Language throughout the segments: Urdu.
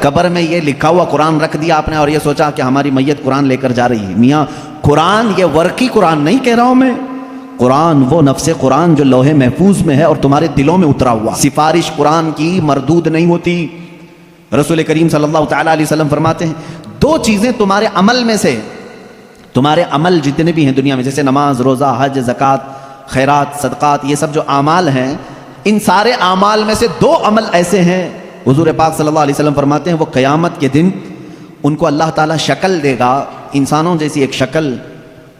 قبر میں یہ لکھا ہوا قرآن رکھ دیا آپ نے اور یہ سوچا کہ ہماری میت قرآن لے کر جا رہی ہے. میاں قرآن یہ ورقی قرآن نہیں کہہ رہا ہوں میں، قرآن وہ نفس قرآن جو لوح محفوظ میں ہے اور تمہارے دلوں میں اترا ہوا. سفارش قرآن کی مردود نہیں ہوتی. رسول کریم صلی اللہ تعالیٰ علیہ وسلم فرماتے ہیں دو چیزیں تمہارے عمل میں سے، تمہارے عمل جتنے بھی ہیں دنیا میں، جیسے نماز، روزہ، حج، زکوٰۃ، خیرات، صدقات، یہ سب جو اعمال ہیں، ان سارے اعمال میں سے دو عمل ایسے ہیں، حضور پاک صلی اللہ علیہ وسلم فرماتے ہیں وہ قیامت کے دن ان کو اللہ تعالیٰ شکل دے گا، انسانوں جیسی ایک شکل،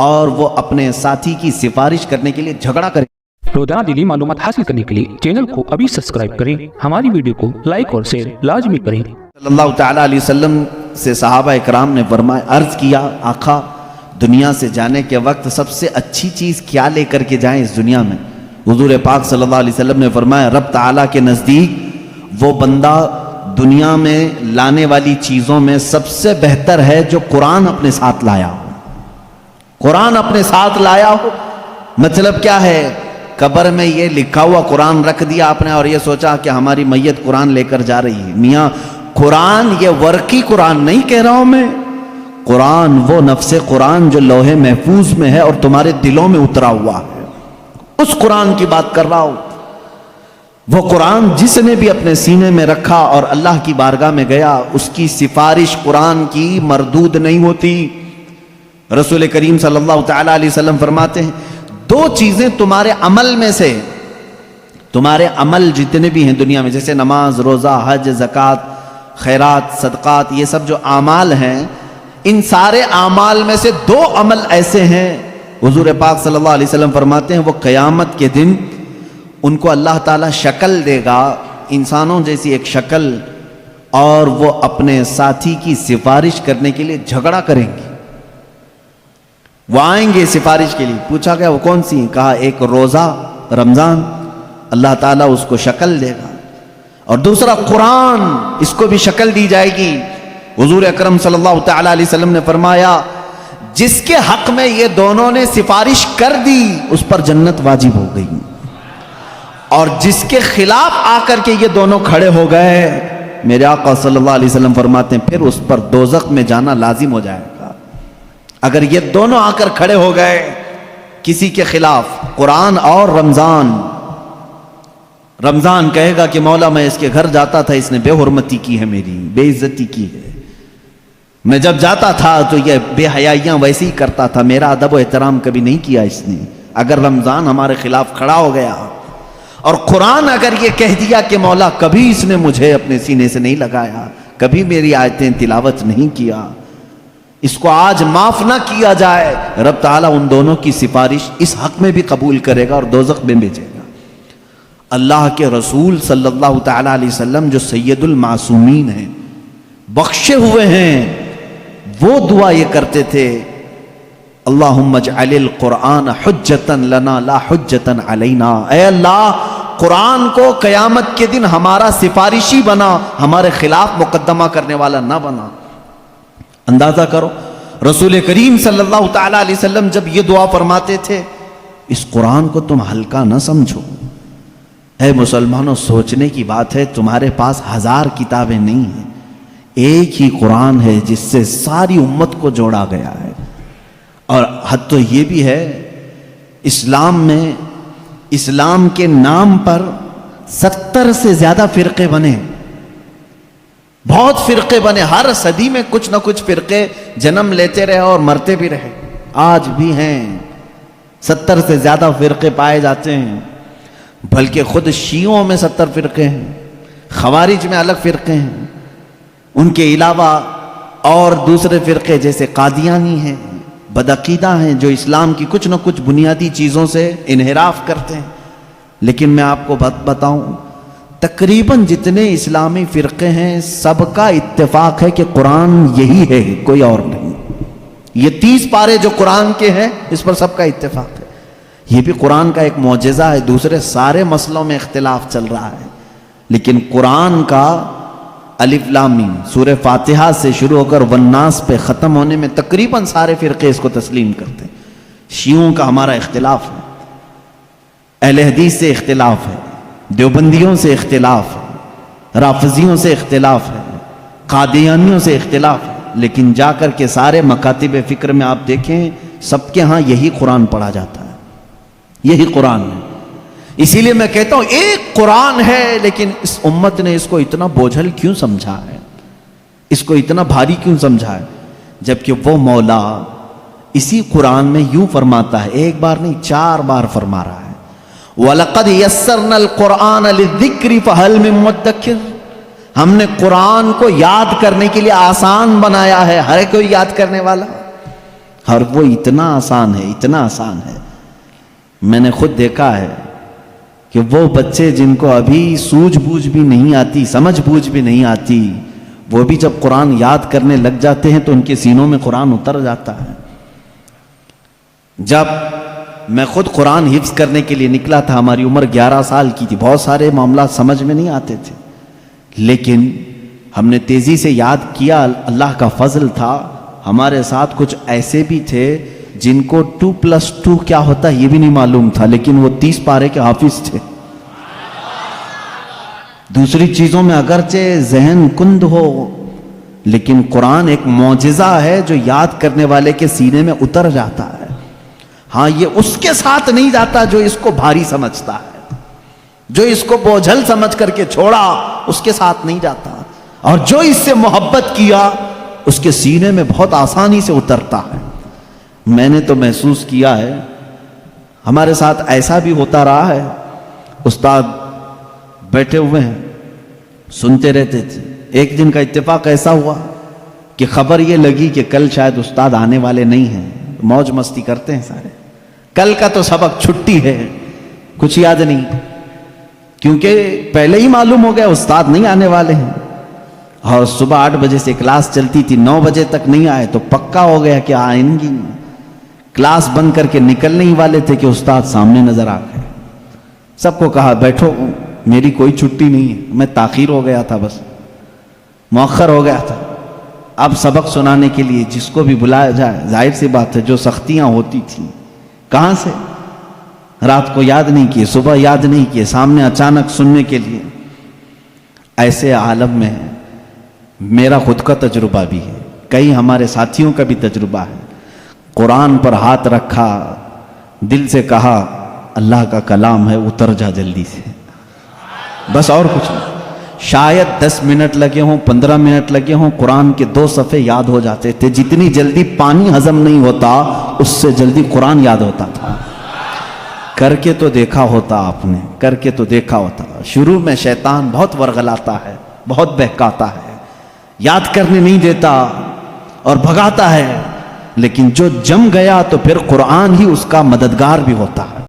اور وہ اپنے ساتھی کی سفارش کرنے کے لیے جھگڑا کرے. روزانہ دینی معلومات حاصل کرنے کے لیے چینل کو ابھی سبسکرائب کریں، ہماری ویڈیو کو لائک اور شیئر لازمی کریں. صلی اللہ تعالیٰ علیہ وسلم سے صحابہ اکرام نے فرمایا، عرض کیا آقا دنیا سے جانے کے وقت سب سے اچھی چیز کیا لے کر کے جائیں اس دنیا میں؟ حضور پاک صلی اللہ علیہ وسلم نے فرمایا رب تعالیٰ کے نزدیک وہ بندہ دنیا میں لانے والی چیزوں میں سب سے بہتر ہے جو قرآن اپنے ساتھ لایا ہو. قرآن اپنے ساتھ لایا ہو مطلب کیا ہے؟ قبر میں یہ لکھا ہوا قرآن رکھ دیا آپ نے اور یہ سوچا کہ ہماری میت قرآن لے کر جا رہی ہے. میاں قرآن یہ ورقی قرآن نہیں کہہ رہا ہوں میں، قرآن وہ نفس قرآن جو لوح محفوظ میں ہے اور تمہارے دلوں میں اترا ہوا ہے، اس قرآن کی بات کر رہا ہوں. وہ قرآن جس نے بھی اپنے سینے میں رکھا اور اللہ کی بارگاہ میں گیا، اس کی سفارش قرآن کی مردود نہیں ہوتی. رسول کریم صلی اللہ تعالیٰ علیہ وسلم فرماتے ہیں دو چیزیں تمہارے عمل میں سے، تمہارے عمل جتنے بھی ہیں دنیا میں، جیسے نماز، روزہ، حج، زکوٰۃ، خیرات، صدقات، یہ سب جو اعمال ہیں، ان سارے اعمال میں سے دو عمل ایسے ہیں، حضور پاک صلی اللہ علیہ وسلم فرماتے ہیں وہ قیامت کے دن ان کو اللہ تعالیٰ شکل دے گا، انسانوں جیسی ایک شکل، اور وہ اپنے ساتھی کی سفارش کرنے کے لیے جھگڑا کریں گے. وہ آئیں گے سفارش کے لیے. پوچھا گیا وہ کون سی؟ کہا ایک روزہ رمضان، اللہ تعالیٰ اس کو شکل دے گا، اور دوسرا قرآن، اس کو بھی شکل دی جائے گی. حضور اکرم صلی اللہ تعالیٰ علیہ وسلم نے فرمایا جس کے حق میں یہ دونوں نے سفارش کر دی اس پر جنت واجب ہو گئی، اور جس کے خلاف آ کر کے یہ دونوں کھڑے ہو گئے، میرے آقا صلی اللہ علیہ وسلم فرماتے ہیں پھر اس پر دوزخ میں جانا لازم ہو جائے گا. اگر یہ دونوں آ کر کھڑے ہو گئے کسی کے خلاف، قرآن اور رمضان، رمضان کہے گا کہ مولا میں اس کے گھر جاتا تھا، اس نے بے حرمتی کی ہے، میری بے عزتی کی ہے، میں جب جاتا تھا تو یہ بے حیائیاں ویسے ہی کرتا تھا، میرا ادب و احترام کبھی نہیں کیا اس نے. اگر رمضان ہمارے خلاف کھڑا ہو گیا اور قرآن اگر یہ کہہ دیا کہ مولا کبھی اس نے مجھے اپنے سینے سے نہیں لگایا، کبھی میری آیتیں تلاوت نہیں کیا، اس کو آج معاف نہ کیا جائے، رب تعالیٰ ان دونوں کی سفارش اس حق میں بھی قبول کرے گا اور دوزخ میں بھیجے گا. اللہ کے رسول صلی اللہ تعالیٰ علیہ وسلم جو سید المعصومین ہیں، بخشے ہوئے ہیں، وہ دعا یہ کرتے تھے اللہم اجعل القرآن حجتا لنا لا حجتا علینا. اے اللہ قرآن کو قیامت کے دن ہمارا سفارشی بنا، ہمارے خلاف مقدمہ کرنے والا نہ بنا. اندازہ کرو رسول کریم صلی اللہ تعالیٰ علیہ وسلم جب یہ دعا فرماتے تھے، اس قرآن کو تم ہلکا نہ سمجھو. اے مسلمانوں سوچنے کی بات ہے، تمہارے پاس 1000 کتابیں نہیں ہیں، ایک ہی قرآن ہے جس سے ساری امت کو جوڑا گیا ہے. اور حد تو یہ بھی ہے اسلام میں، اسلام کے نام پر 70 سے زیادہ فرقے بنے، بہت فرقے بنے، ہر صدی میں کچھ نہ کچھ فرقے جنم لیتے رہے اور مرتے بھی رہے، آج بھی ہیں 70 سے زیادہ فرقے پائے جاتے ہیں. بلکہ خود شیعوں میں 70 فرقے ہیں، خوارج میں الگ فرقے ہیں، ان کے علاوہ اور دوسرے فرقے جیسے قادیانی ہیں، بدعقیدہ ہیں، جو اسلام کی کچھ نہ کچھ بنیادی چیزوں سے انحراف کرتے ہیں. لیکن میں آپ کو بتاؤں تقریباً جتنے اسلامی فرقے ہیں سب کا اتفاق ہے کہ قرآن یہی ہے، کوئی اور نہیں. یہ 30 پارے جو قرآن کے ہیں اس پر سب کا اتفاق ہے. یہ بھی قرآن کا ایک معجزہ ہے، دوسرے سارے مسئلوں میں اختلاف چل رہا ہے، لیکن قرآن کا الف لام میم سورہ فاتحہ سے شروع ہو کر والناس پہ ختم ہونے میں تقریباً سارے فرقے اس کو تسلیم کرتے ہیں. شیعوں کا ہمارا اختلاف ہے، اہل حدیث سے اختلاف ہے، دیوبندیوں سے اختلاف ہے، رافضیوں سے اختلاف ہے، قادیانیوں سے اختلاف ہے، لیکن جا کر کے سارے مکاتب فکر میں آپ دیکھیں سب کے ہاں یہی قرآن پڑھا جاتا ہے، یہی قرآن ہے۔ اسی لیے میں کہتا ہوں ایک قرآن ہے، لیکن اس امت نے اس کو اتنا بوجھل کیوں سمجھا ہے، اس کو اتنا بھاری کیوں سمجھا ہے، جبکہ وہ مولا اسی قرآن میں یوں فرماتا ہے، ایک بار نہیں 4 بار فرما رہا ہے، وَلَقَدْ يَسَّرْنَا الْقُرْآنَ لِلذِّكْرِ فَهَلْ مِن مُدَّكِرٍ۔ ہم نے قرآن کو یاد کرنے کے لیے آسان بنایا ہے، ہر کوئی یاد کرنے والا، اور وہ اتنا آسان ہے، اتنا آسان ہے۔ میں نے خود دیکھا ہے کہ وہ بچے جن کو ابھی سوجھ بوجھ بھی نہیں آتی، سمجھ بوجھ بھی نہیں آتی، وہ بھی جب قرآن یاد کرنے لگ جاتے ہیں تو ان کے سینوں میں قرآن اتر جاتا ہے۔ جب میں خود قرآن حفظ کرنے کے لیے نکلا تھا، ہماری عمر 11 سال کی تھی، بہت سارے معاملات سمجھ میں نہیں آتے تھے، لیکن ہم نے تیزی سے یاد کیا، اللہ کا فضل تھا، ہمارے ساتھ کچھ ایسے بھی تھے جن کو 2+2 کیا ہوتا ہے یہ بھی نہیں معلوم تھا، لیکن وہ 30 پارے کے حافظ تھے۔ دوسری چیزوں میں اگرچہ ذہن کند ہو، لیکن قرآن ایک معجزہ ہے جو یاد کرنے والے کے سینے میں اتر جاتا ہے۔ ہاں یہ اس کے ساتھ نہیں جاتا جو اس کو بھاری سمجھتا ہے، جو اس کو بوجھل سمجھ کر کے چھوڑا اس کے ساتھ نہیں جاتا، اور جو اس سے محبت کیا اس کے سینے میں بہت آسانی سے اترتا ہے۔ میں نے تو محسوس کیا ہے، ہمارے ساتھ ایسا بھی ہوتا رہا ہے، استاد بیٹھے ہوئے ہیں سنتے رہتے تھے، ایک دن کا اتفاق ایسا ہوا کہ خبر یہ لگی کہ کل شاید استاد آنے والے نہیں ہیں، موج مستی کرتے ہیں سارے، کل کا تو سبق چھٹی ہے، کچھ یاد نہیں، کیونکہ پہلے ہی معلوم ہو گیا استاد نہیں آنے والے ہیں، اور صبح 8 بجے سے کلاس چلتی تھی، 9 بجے تک نہیں آئے تو پکا ہو گیا کہ آئیں گی، کلاس بند کر کے نکلنے ہی والے تھے کہ استاد سامنے نظر آ گئے۔ سب کو کہا بیٹھو، میری کوئی چھٹی نہیں ہے، میں تاخیر ہو گیا تھا، بس مؤخر ہو گیا تھا۔ اب سبق سنانے کے لیے جس کو بھی بلایا جائے، ظاہر سی بات ہے جو سختیاں ہوتی تھیں کہاں سے، رات کو یاد نہیں کیے، صبح یاد نہیں کیے، سامنے اچانک سننے کے لیے۔ ایسے عالم میں میرا خود کا تجربہ بھی ہے، کئی ہمارے ساتھیوں کا بھی تجربہ ہے، قرآن پر ہاتھ رکھا، دل سے کہا اللہ کا کلام ہے، اتر جا جلدی سے، بس اور کچھ نہیں۔ شاید 10 منٹ لگے ہوں، 15 منٹ لگے ہوں، قرآن کے 2 صفحے یاد ہو جاتے تھے۔ جتنی جلدی پانی ہضم نہیں ہوتا اس سے جلدی قرآن یاد ہوتا تھا۔ کر کے تو دیکھا ہوتا آپ نے، کر کے تو دیکھا ہوتا۔ شروع میں شیطان بہت ورغلاتا ہے، بہت بہکاتا ہے، یاد کرنے نہیں دیتا اور بھگاتا ہے، لیکن جو جم گیا تو پھر قرآن ہی اس کا مددگار بھی ہوتا ہے۔